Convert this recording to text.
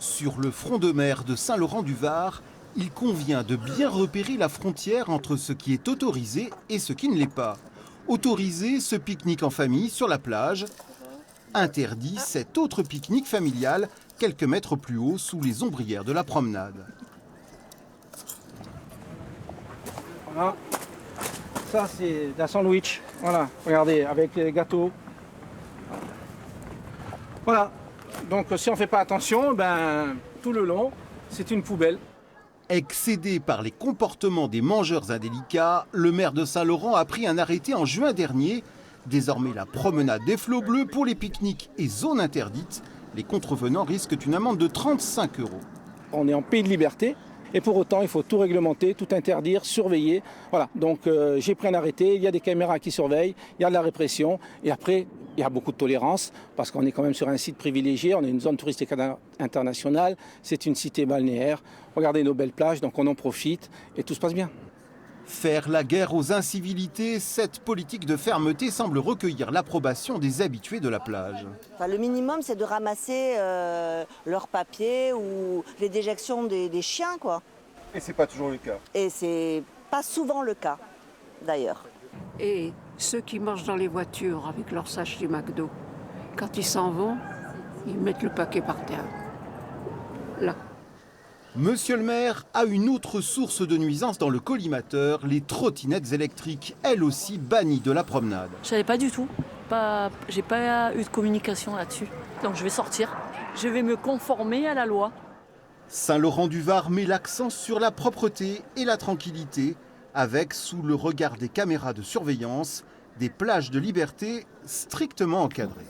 Sur le front de mer de Saint-Laurent-du-Var, il convient de bien repérer la frontière entre ce qui est autorisé et ce qui ne l'est pas. Autorisé, ce pique-nique en famille sur la plage. Interdit, cet autre pique-nique familial, quelques mètres plus haut, sous les ombrières de la promenade. Voilà. Ça, c'est un sandwich. Voilà, regardez, avec les gâteaux. Voilà. Donc, si on ne fait pas attention, ben, tout le long, c'est une poubelle. Excédé par les comportements des mangeurs indélicats, le maire de Saint-Laurent a pris un arrêté en juin dernier. Désormais, la promenade des flots bleus pour les pique-niques et zones interdites. Les contrevenants risquent une amende de 35 €. On est en pays de liberté et pour autant, il faut tout réglementer, tout interdire, surveiller. Voilà, donc j'ai pris un arrêté, il y a des caméras qui surveillent, il y a de la répression et après, il y a beaucoup de tolérance parce qu'on est quand même sur un site privilégié, on est une zone touristique internationale, c'est une cité balnéaire. Regardez nos belles plages, donc on en profite et tout se passe bien. Faire la guerre aux incivilités, cette politique de fermeté semble recueillir l'approbation des habitués de la plage. Enfin, le minimum, c'est de ramasser leurs papiers ou les déjections des chiens, quoi. Et c'est pas toujours le cas. Et c'est pas souvent le cas, d'ailleurs. Et ceux qui mangent dans les voitures avec leur sac du McDo, quand ils s'en vont, ils mettent le paquet par terre. Là. Monsieur le maire a une autre source de nuisance dans le collimateur, les trottinettes électriques, elles aussi bannies de la promenade. Je savais pas du tout. J'ai pas eu de communication là-dessus. Donc je vais sortir. Je vais me conformer à la loi. Saint-Laurent-du-Var met l'accent sur la propreté et la tranquillité, avec, sous le regard des caméras de surveillance, des plages de liberté strictement encadrées.